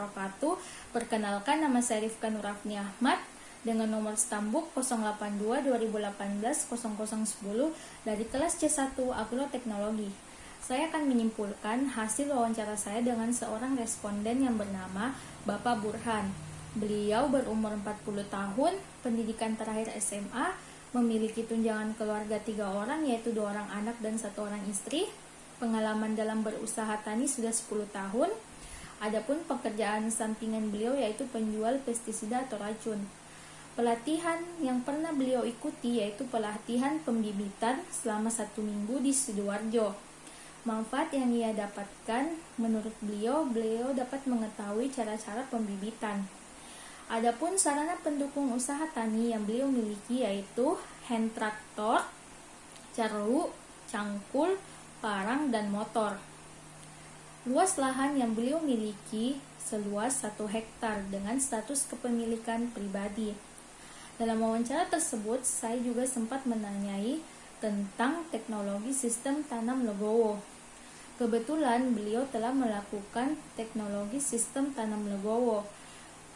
wabarakatuh. Perkenalkan, nama saya Rifka Nurafni Ahmad dengan nomor stambuk 082-2018-0010 dari kelas C1 Agroteknologi. Saya akan menyimpulkan hasil wawancara saya dengan seorang responden yang bernama Bapak Burhan. Beliau berumur 40 tahun, pendidikan terakhir SMA, memiliki tunjangan keluarga 3 orang, yaitu 2 orang anak dan 1 orang istri. Pengalaman dalam berusaha tani sudah 10 tahun. Adapun pekerjaan sampingan beliau yaitu penjual pestisida atau racun. Pelatihan yang pernah beliau ikuti yaitu pelatihan pembibitan selama 1 minggu di Sidoarjo. Manfaat yang ia dapatkan, menurut beliau dapat mengetahui cara-cara pembibitan. Adapun sarana pendukung usaha tani yang beliau miliki yaitu hand traktor, carlu, cangkul, parang, dan motor. Luas lahan yang beliau miliki seluas 1 hektar dengan status kepemilikan pribadi. Dalam wawancara tersebut, saya juga sempat menanyai tentang teknologi sistem tanam legowo. Kebetulan beliau telah melakukan teknologi sistem tanam legowo.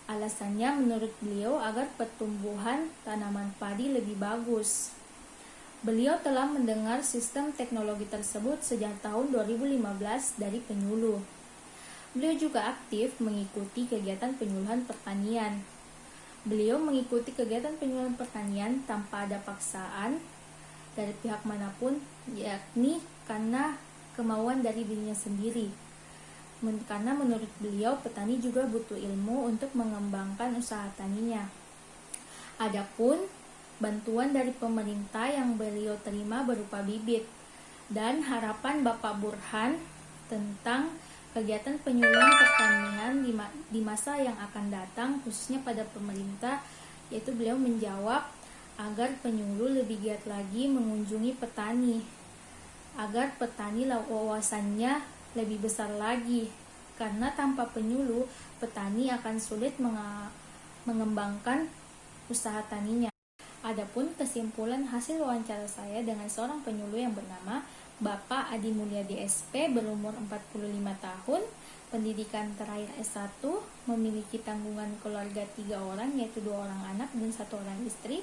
Alasannya menurut beliau agar pertumbuhan tanaman padi lebih bagus. Beliau telah mendengar sistem teknologi tersebut sejak tahun 2015 dari penyuluh. Beliau juga aktif mengikuti kegiatan penyuluhan pertanian. Beliau mengikuti kegiatan penyuluhan pertanian tanpa ada paksaan dari pihak manapun, yakni karena kemauan dari dirinya sendiri. Karena menurut beliau petani juga butuh ilmu untuk mengembangkan usaha taninya. Adapun bantuan dari pemerintah yang beliau terima berupa bibit dan harapan Bapak Burhan tentang kegiatan penyuluhan pertanian di masa yang akan datang khususnya pada pemerintah, yaitu beliau menjawab agar penyuluh lebih giat lagi mengunjungi petani agar petani wawasannya lebih besar lagi, karena tanpa penyuluh petani akan sulit mengembangkan usaha taninya. Adapun kesimpulan hasil wawancara saya dengan seorang penyuluh yang bernama Bapak Adi Mulyadi SP, berumur 45 tahun, pendidikan terakhir S1, memiliki tanggungan keluarga 3 orang yaitu 2 orang anak dan 1 orang istri.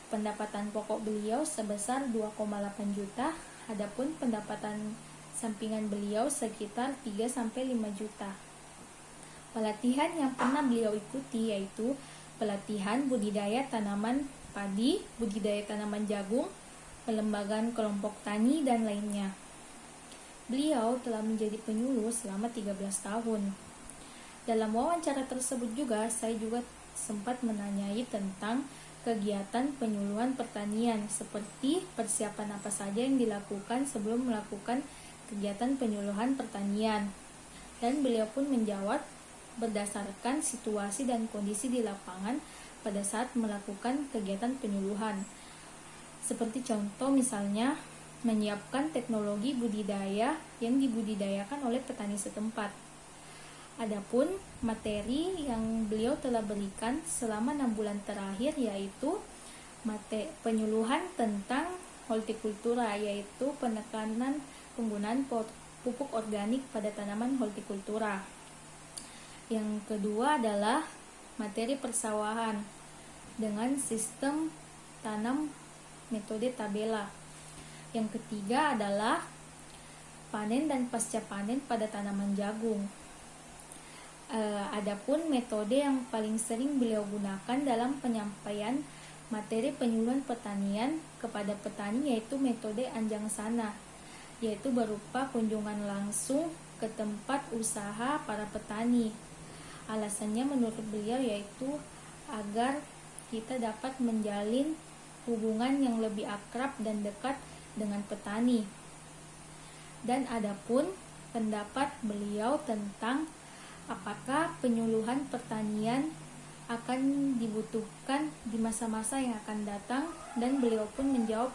Pendapatan pokok beliau sebesar 2,8 juta, adapun pendapatan sampingan beliau sekitar 3-5 juta. Pelatihan yang pernah beliau ikuti yaitu pelatihan budidaya tanaman padi, budidaya tanaman jagung, pelembagaan kelompok tani, dan lainnya. Beliau telah menjadi penyuluh selama 13 tahun. Dalam wawancara tersebut juga, saya juga sempat menanyai tentang kegiatan penyuluhan pertanian, seperti persiapan apa saja yang dilakukan sebelum melakukan kegiatan penyuluhan pertanian, dan beliau pun menjawab berdasarkan situasi dan kondisi di lapangan pada saat melakukan kegiatan penyuluhan. Seperti contoh misalnya menyiapkan teknologi budidaya yang dibudidayakan oleh petani setempat. Adapun materi yang beliau telah berikan selama 6 bulan terakhir yaitu penyuluhan tentang hortikultura, yaitu penekanan penggunaan pupuk organik pada tanaman hortikultura. Yang kedua adalah materi persawahan dengan sistem tanam metode tabela. Yang ketiga adalah panen dan pasca panen pada tanaman jagung. Adapun metode yang paling sering beliau gunakan dalam penyampaian materi penyuluhan pertanian kepada petani yaitu metode anjang sana, yaitu berupa kunjungan langsung ke tempat usaha para petani. Alasannya menurut beliau yaitu agar kita dapat menjalin hubungan yang lebih akrab dan dekat dengan petani. Dan adapun pendapat beliau tentang apakah penyuluhan pertanian akan dibutuhkan di masa-masa yang akan datang, dan beliau pun menjawab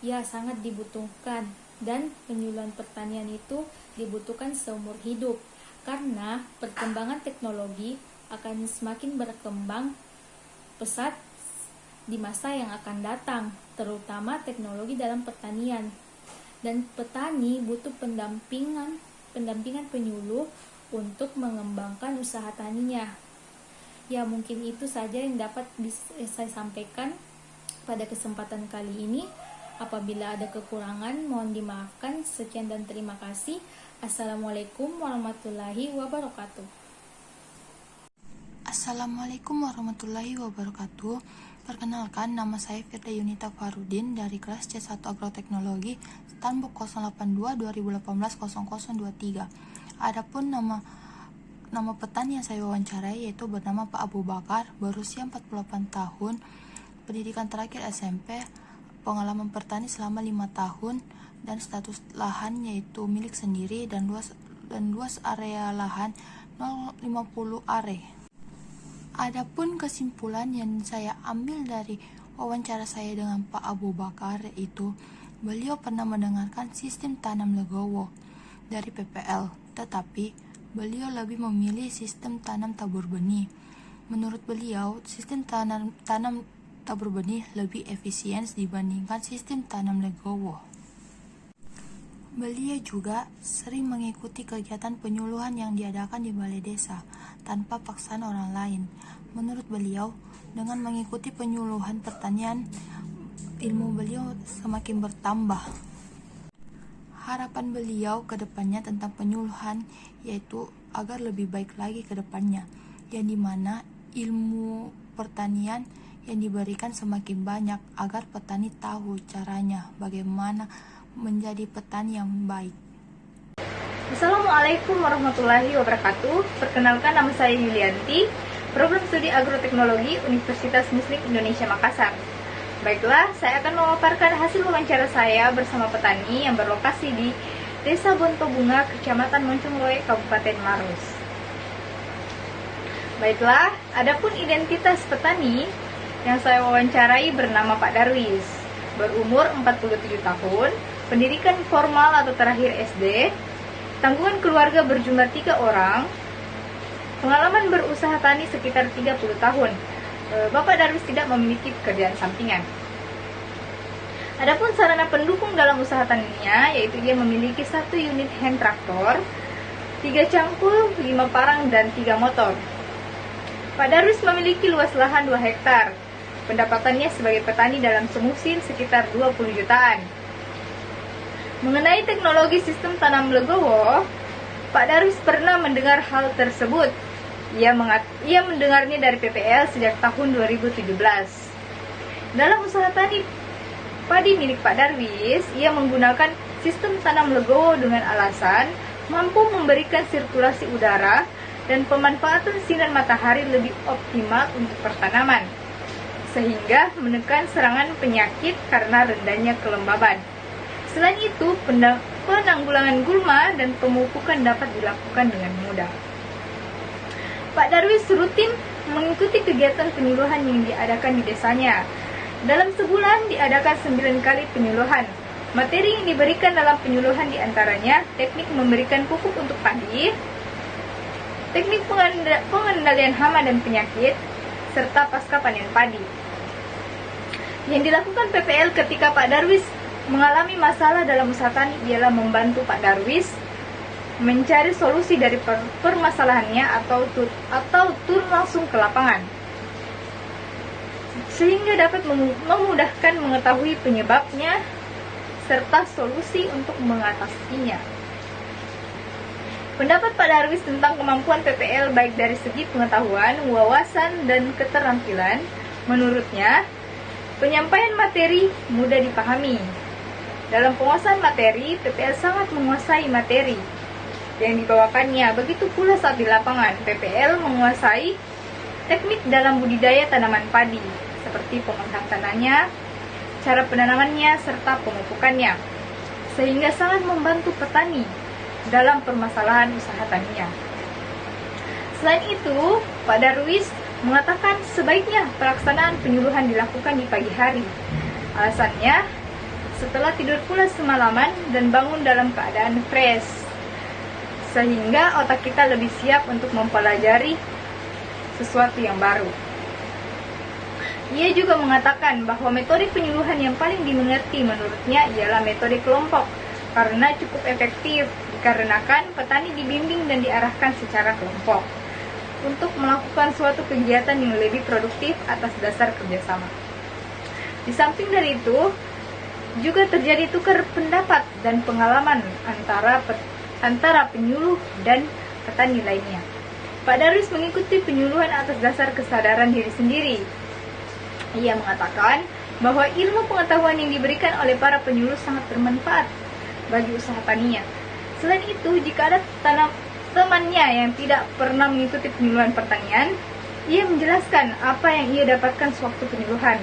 ya, sangat dibutuhkan, dan penyuluhan pertanian itu dibutuhkan seumur hidup karena perkembangan teknologi akan semakin berkembang pesat di masa yang akan datang, terutama teknologi dalam pertanian. Dan petani butuh pendampingan penyuluh untuk mengembangkan usaha taninya. Ya, mungkin itu saja yang dapat saya sampaikan pada kesempatan kali ini. Apabila ada kekurangan, mohon dimaafkan. Sekian dan terima kasih. Assalamualaikum warahmatullahi wabarakatuh. Assalamualaikum warahmatullahi wabarakatuh. Perkenalkan, nama saya Firda Yunita Farudin dari kelas C1 Agroteknologi Stanbook 082 2018-0023. Adapun nama petani yang saya wawancarai yaitu bernama Pak Abu Bakar, berusia 48 tahun, pendidikan terakhir SMP, pengalaman bertani selama 5 tahun, dan status lahan yaitu milik sendiri dan luas area lahan 050 are. Adapun kesimpulan yang saya ambil dari wawancara saya dengan Pak Abu Bakar itu, beliau pernah mendengarkan sistem tanam legowo dari PPL, tetapi beliau lebih memilih sistem tanam tabur benih. Menurut beliau, sistem tanam tabur benih lebih efisien dibandingkan sistem tanam legowo. Beliau juga sering mengikuti kegiatan penyuluhan yang diadakan di balai desa tanpa paksaan orang lain. Menurut beliau, dengan mengikuti penyuluhan pertanian, ilmu beliau semakin bertambah. Harapan beliau ke depannya tentang penyuluhan yaitu agar lebih baik lagi ke depannya, yang dimana ilmu pertanian yang diberikan semakin banyak agar petani tahu caranya bagaimana menjadi petani yang baik. Assalamualaikum warahmatullahi wabarakatuh. Perkenalkan, nama saya Yulianti, program studi agroteknologi Universitas Muslim Indonesia Makassar. Baiklah, saya akan memaparkan hasil wawancara saya bersama petani yang berlokasi di Desa Bontobunga, Kecamatan Moncongloe, Kabupaten Maros. Baiklah, adapun identitas petani yang saya wawancarai bernama Pak Darwis, berumur 47 tahun, pendidikan formal atau terakhir SD, tanggungan keluarga berjumlah 3 orang, pengalaman berusaha tani sekitar 30 tahun. Bapak Darwis tidak memiliki pekerjaan sampingan. Adapun sarana pendukung dalam usaha taninya, yaitu dia memiliki 1 unit hand traktor, 3 cangkul, 5 parang, dan 3 motor. Pak Darwis memiliki luas lahan 2 hektar. Pendapatannya sebagai petani dalam semusim sekitar 20 jutaan. Mengenai teknologi sistem tanam legowo, Pak Darwis pernah mendengar hal tersebut. Ia mendengarnya dari PPL sejak tahun 2017. Dalam usaha tani padi milik Pak Darwis, ia menggunakan sistem tanam legowo dengan alasan mampu memberikan sirkulasi udara dan pemanfaatan sinar matahari lebih optimal untuk pertanaman, sehingga menekan serangan penyakit karena rendahnya kelembaban. Selain itu, penanggulangan gulma dan pemupukan dapat dilakukan dengan mudah. Pak Darwis rutin mengikuti kegiatan penyuluhan yang diadakan di desanya. Dalam sebulan diadakan 9 kali penyuluhan. Materi yang diberikan dalam penyuluhan diantaranya teknik memberikan pupuk untuk padi, teknik pengendalian hama dan penyakit, serta pasca panen padi. Yang dilakukan PPL ketika Pak Darwis mengalami masalah dalam usaha tani ialah membantu Pak Darwis mencari solusi dari permasalahannya atau turun langsung ke lapangan, sehingga dapat memudahkan mengetahui penyebabnya serta solusi untuk mengatasinya. Pendapat Pak Darwis tentang kemampuan PPL baik dari segi pengetahuan, wawasan, dan keterampilan, menurutnya penyampaian materi mudah dipahami. Dalam penguasaan materi, PPL sangat menguasai materi yang dibawakannya. Begitu pula saat di lapangan, PPL menguasai teknik dalam budidaya tanaman padi, seperti pemetaan tanahnya, cara penanamannya, serta pemupukannya, sehingga sangat membantu petani dalam permasalahan usaha taninya. Selain itu, Pak Darwis mengatakan sebaiknya pelaksanaan penyuluhan dilakukan di pagi hari. Alasannya, setelah tidur pula semalaman dan bangun dalam keadaan fresh, sehingga otak kita lebih siap untuk mempelajari sesuatu yang baru. Ia juga mengatakan bahwa metode penyuluhan yang paling dimengerti menurutnya ialah metode kelompok, karena cukup efektif dikarenakan petani dibimbing dan diarahkan secara kelompok untuk melakukan suatu kegiatan yang lebih produktif atas dasar kerjasama. Di samping dari itu, juga terjadi tukar pendapat dan pengalaman antara penyuluh dan petani lainnya. Pak Darwis mengikuti penyuluhan atas dasar kesadaran diri sendiri. Ia mengatakan bahwa ilmu pengetahuan yang diberikan oleh para penyuluh sangat bermanfaat bagi usaha taninya. Selain itu, jika ada temannya yang tidak pernah mengikuti penyuluhan pertanian, ia menjelaskan apa yang ia dapatkan sewaktu penyuluhan,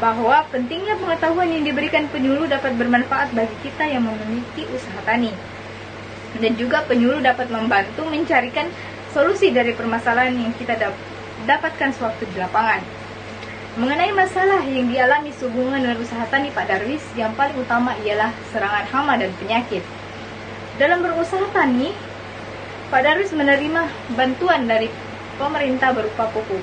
bahwa pentingnya pengetahuan yang diberikan penyuluh dapat bermanfaat bagi kita yang memiliki usaha tani. Dan juga penyuluh dapat membantu mencarikan solusi dari permasalahan yang kita dapatkan sewaktu di lapangan. Mengenai masalah yang dialami sehubungan dengan usaha tani Pak Darwis, yang paling utama ialah serangan hama dan penyakit. Dalam berusaha tani, Pak Darwis menerima bantuan dari pemerintah berupa pupuk.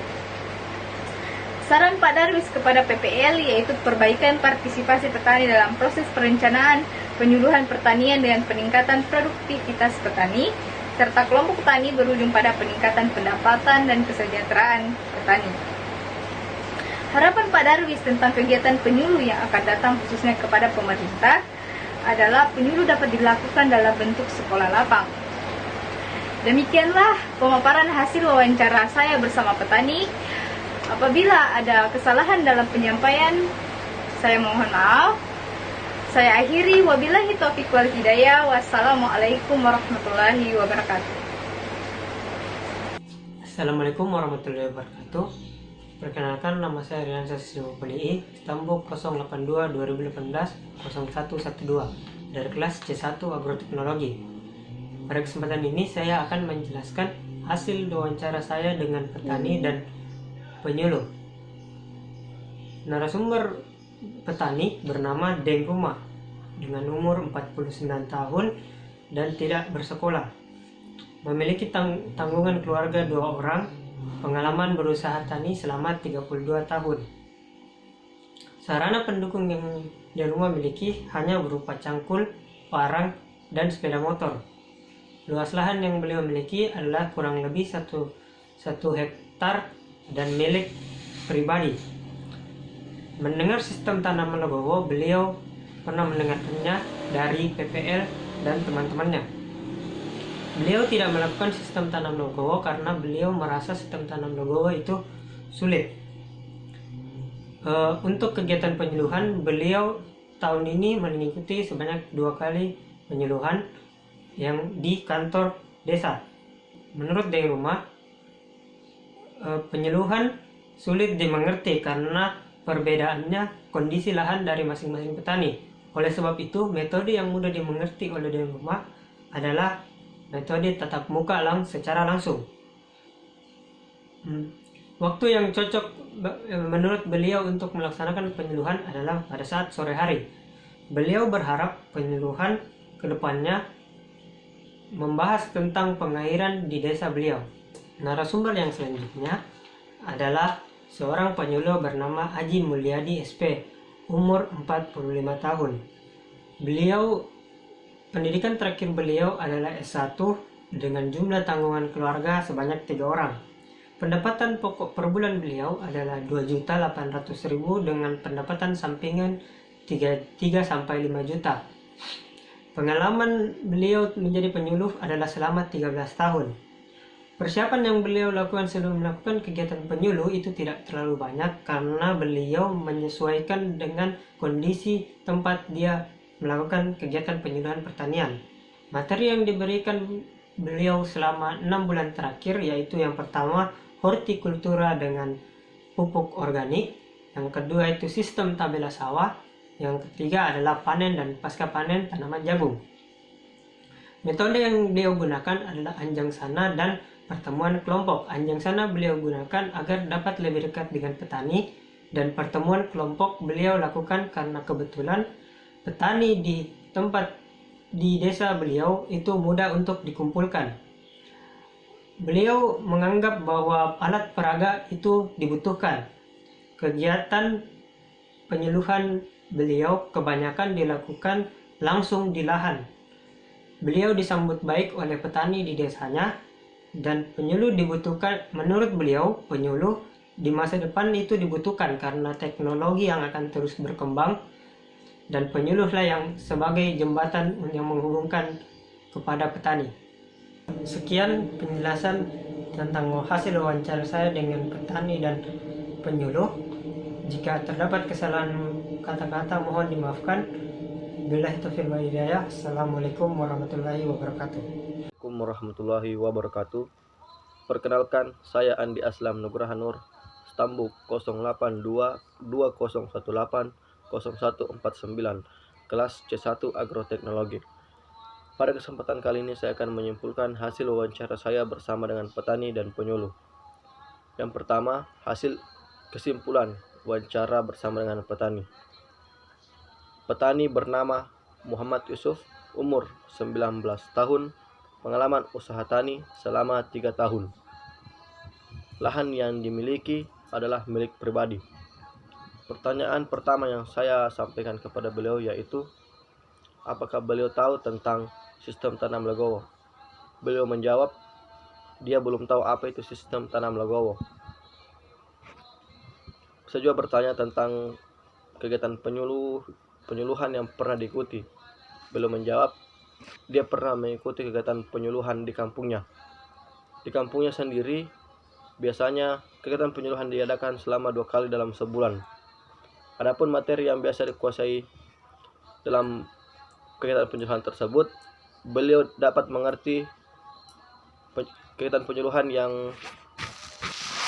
Saran Pak Darwis kepada PPL yaitu perbaikan partisipasi petani dalam proses perencanaan, penyuluhan pertanian dengan peningkatan produktivitas petani, serta kelompok tani berujung pada peningkatan pendapatan dan kesejahteraan petani. Harapan Pak Darwis tentang kegiatan penyuluh yang akan datang khususnya kepada pemerintah adalah penyuluh dapat dilakukan dalam bentuk sekolah lapang. Demikianlah pemaparan hasil wawancara saya bersama petani. Apabila ada kesalahan dalam penyampaian, saya mohon maaf. Saya akhiri, wabillahi taufiq wal hidayah. Wassalamualaikum warahmatullahi wabarakatuh. Assalamualaikum warahmatullahi wabarakatuh. Perkenalkan, nama saya Rian Sassimopoli, Stambuk 082 2018 0112 dari kelas C1 Agroteknologi. Pada kesempatan ini saya akan menjelaskan hasil wawancara saya dengan petani dan penyuluh. Narasumber petani bernama Deng Rumah dengan umur 49 tahun dan tidak bersekolah. Memiliki tanggungan keluarga 2 orang, pengalaman berusaha tani selama 32 tahun. Sarana pendukung yang di rumah miliki hanya berupa cangkul, parang, dan sepeda motor. Luas lahan yang beliau miliki adalah kurang lebih 1 hektar dan milik pribadi. Mendengar sistem tanam legowo, beliau pernah mendengarkannya dari PPL dan teman-temannya. Beliau tidak melakukan sistem tanam legowo karena beliau merasa sistem tanam legowo itu sulit. Untuk kegiatan penyuluhan, beliau tahun ini mengikuti sebanyak 2 kali penyuluhan yang di kantor desa. Menurut Deng Rumah, penyuluhan sulit dimengerti karena perbedaannya kondisi lahan dari masing-masing petani. Oleh sebab itu, metode yang mudah dimengerti oleh Deng Rumah adalah metode tatap muka secara langsung. Waktu yang cocok menurut beliau untuk melaksanakan penyuluhan adalah pada saat sore hari. Beliau berharap penyuluhan kedepannya membahas tentang pengairan di desa beliau. Narasumber yang selanjutnya adalah seorang penyuluh bernama Haji Mulyadi SP, umur 45 tahun. Pendidikan terakhir beliau adalah S1 dengan jumlah tanggungan keluarga sebanyak 3 orang. Pendapatan pokok per bulan beliau adalah 2.800.000 dengan pendapatan sampingan 3-5 juta. Pengalaman beliau menjadi penyuluh adalah selama 13 tahun. Persiapan yang beliau lakukan sebelum melakukan kegiatan penyuluh itu tidak terlalu banyak karena beliau menyesuaikan dengan kondisi tempat dia melakukan kegiatan penyuluhan pertanian. Materi yang diberikan beliau selama 6 bulan terakhir yaitu yang pertama hortikultura dengan pupuk organik, yang kedua itu sistem tabela sawah, yang ketiga adalah panen dan pasca panen tanaman jagung. Metode yang beliau gunakan adalah anjang sana dan pertemuan kelompok. Anjang sana beliau gunakan agar dapat lebih dekat dengan petani, dan pertemuan kelompok beliau lakukan karena kebetulan petani di desa beliau itu mudah untuk dikumpulkan. Beliau menganggap bahwa alat peraga itu dibutuhkan. Kegiatan penyuluhan beliau kebanyakan dilakukan langsung di lahan. Beliau disambut baik oleh petani di desanya, dan penyuluh dibutuhkan. Menurut beliau, penyuluh di masa depan itu dibutuhkan karena teknologi yang akan terus berkembang, dan penyuluhlah yang sebagai jembatan yang menghubungkan kepada petani. Sekian penjelasan tentang hasil wawancara saya dengan petani dan penyuluh. Jika terdapat kesalahan kata-kata mohon dimaafkan. Billahi taufiq wal hidayah. Assalamualaikum warahmatullahi wabarakatuh. Assalamualaikum warahmatullahi wabarakatuh. Perkenalkan, saya Andi Aslam Nugraha Nur, Stambuk 082 2018 0149, kelas C1 Agroteknologi. Pada kesempatan kali ini saya akan menyimpulkan hasil wawancara saya bersama dengan petani dan penyuluh. Yang pertama, hasil kesimpulan wawancara bersama dengan petani. Petani bernama Muhammad Yusuf, umur 19 tahun, pengalaman usaha tani selama 3 tahun. Lahan yang dimiliki adalah milik pribadi. Pertanyaan pertama yang saya sampaikan kepada beliau yaitu, apakah beliau tahu tentang sistem tanam legowo? Beliau menjawab, dia belum tahu apa itu sistem tanam legowo. Saya juga bertanya tentang kegiatan penyuluhan yang pernah diikuti. Beliau menjawab, dia pernah mengikuti kegiatan penyuluhan di kampungnya. Di kampungnya sendiri, biasanya kegiatan penyuluhan diadakan selama 2 kali dalam sebulan. Adapun materi yang biasa dikuasai dalam kegiatan penyuluhan tersebut, beliau dapat mengerti kegiatan penyuluhan yang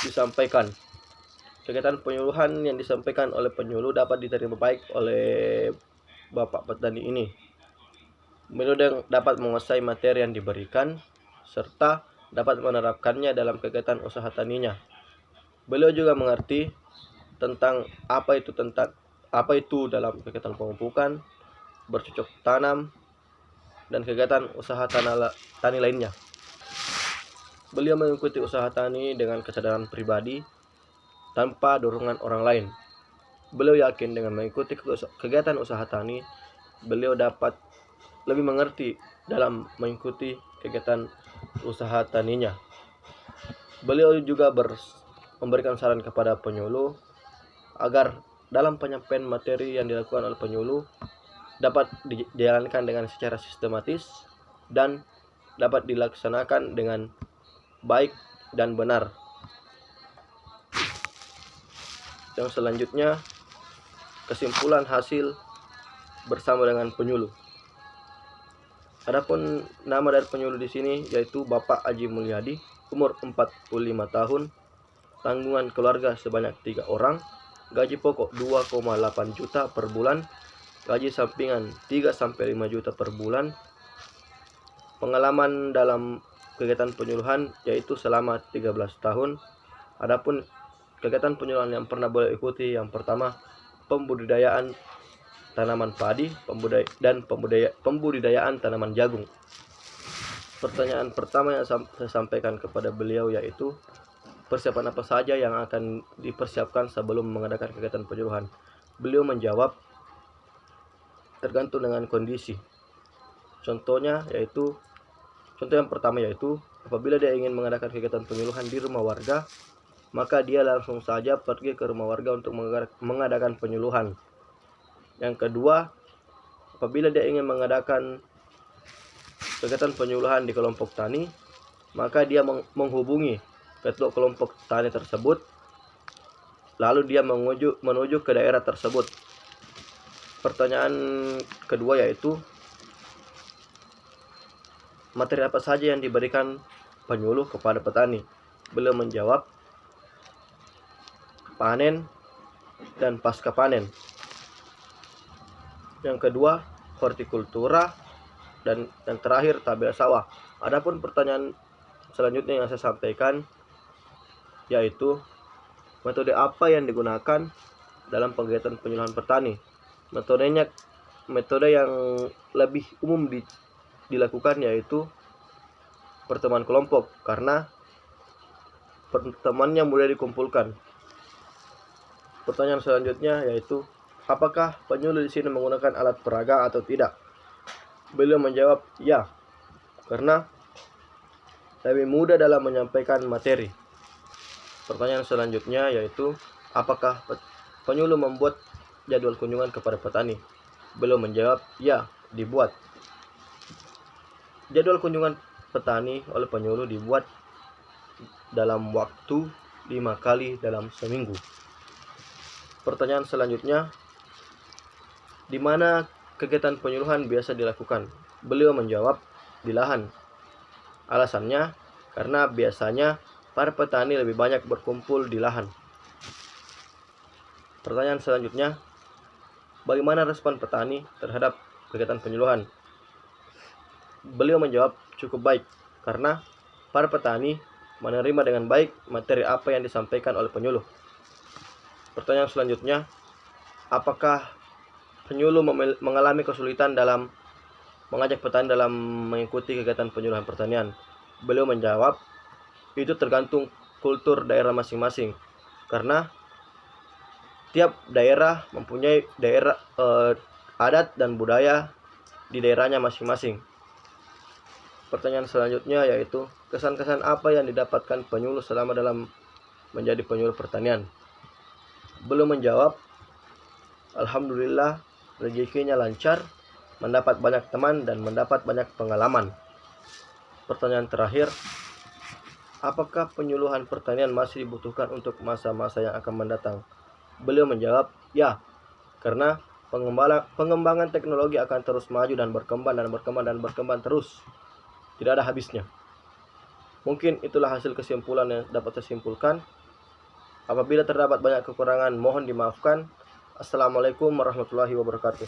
disampaikan. Kegiatan penyuluhan yang disampaikan oleh penyuluh dapat diterima baik oleh Bapak petani ini. Beliau dapat menguasai materi yang diberikan serta dapat menerapkannya dalam kegiatan usaha taninya. Beliau juga mengerti tentang apa itu dalam kegiatan pemupukan, bercocok tanam, dan kegiatan usaha tani lainnya. Beliau mengikuti usaha tani dengan kesadaran pribadi tanpa dorongan orang lain. Beliau yakin dengan mengikuti kegiatan usaha tani, beliau dapat lebih mengerti dalam mengikuti kegiatan usaha taninya. Beliau juga memberikan saran kepada penyuluh agar dalam penyampaian materi yang dilakukan oleh penyuluh dapat dijalankan dengan secara sistematis dan dapat dilaksanakan dengan baik dan benar. Yang selanjutnya, kesimpulan hasil bersama dengan penyuluh. Adapun nama dari penyuluh di sini yaitu Bapak Aji Mulyadi, umur 45 tahun, tanggungan keluarga sebanyak 3 orang, gaji pokok 2,8 juta per bulan, gaji sampingan 3-5 juta per bulan, pengalaman dalam kegiatan penyuluhan yaitu selama 13 tahun. Adapun kegiatan penyuluhan yang pernah beliau ikuti, yang pertama pembudidayaan tanaman padi dan pembudidayaan tanaman jagung. Pertanyaan pertama yang saya sampaikan kepada beliau yaitu, persiapan apa saja yang akan dipersiapkan sebelum mengadakan kegiatan penyuluhan? Beliau menjawab, tergantung dengan kondisi. Contoh yang pertama yaitu, apabila dia ingin mengadakan kegiatan penyuluhan di rumah warga, maka dia langsung saja pergi ke rumah warga untuk mengadakan penyuluhan. Yang kedua, apabila dia ingin mengadakan kegiatan penyuluhan di kelompok tani, maka dia menghubungi ketua kelompok tani tersebut, lalu dia menuju ke daerah tersebut. Pertanyaan kedua yaitu, materi apa saja yang diberikan penyuluh kepada petani? Beliau menjawab, panen dan pasca panen. Yang kedua, hortikultura, dan yang terakhir tabel sawah. Adapun pertanyaan selanjutnya yang saya sampaikan yaitu, metode apa yang digunakan dalam kegiatan penyuluhan petani? Metode yang lebih umum dilakukan yaitu pertemuan kelompok, karena pertemuannya mudah dikumpulkan. Pertanyaan selanjutnya yaitu, apakah penyuluh di sini menggunakan alat peraga atau tidak? Beliau menjawab, ya, karena lebih mudah dalam menyampaikan materi. Pertanyaan selanjutnya yaitu, apakah penyuluh membuat jadwal kunjungan kepada petani? Beliau menjawab, ya, dibuat. Jadwal kunjungan petani oleh penyuluh dibuat dalam waktu 5 kali dalam seminggu. Pertanyaan selanjutnya, di mana kegiatan penyuluhan biasa dilakukan? Beliau menjawab, di lahan. Alasannya, karena biasanya para petani lebih banyak berkumpul di lahan. Pertanyaan selanjutnya, bagaimana respon petani terhadap kegiatan penyuluhan? Beliau menjawab, cukup baik, karena para petani menerima dengan baik materi apa yang disampaikan oleh penyuluh. Pertanyaan selanjutnya, apakah penyuluh mengalami kesulitan dalam mengajak petani dalam mengikuti kegiatan penyuluhan pertanian? Beliau menjawab, itu tergantung kultur daerah masing-masing, karena tiap daerah mempunyai adat dan budaya di daerahnya masing-masing. Pertanyaan selanjutnya yaitu, kesan-kesan apa yang didapatkan penyuluh selama dalam menjadi penyuluh pertanian? Beliau menjawab, alhamdulillah rezekinya lancar, mendapat banyak teman dan mendapat banyak pengalaman. Pertanyaan terakhir, apakah penyuluhan pertanian masih dibutuhkan untuk masa-masa yang akan mendatang? Beliau menjawab, ya, karena pengembangan teknologi akan terus maju dan berkembang terus. Tidak ada habisnya. Mungkin itulah hasil kesimpulan yang dapat saya simpulkan. Apabila terdapat banyak kekurangan, mohon dimaafkan. Assalamualaikum warahmatullahi wabarakatuh.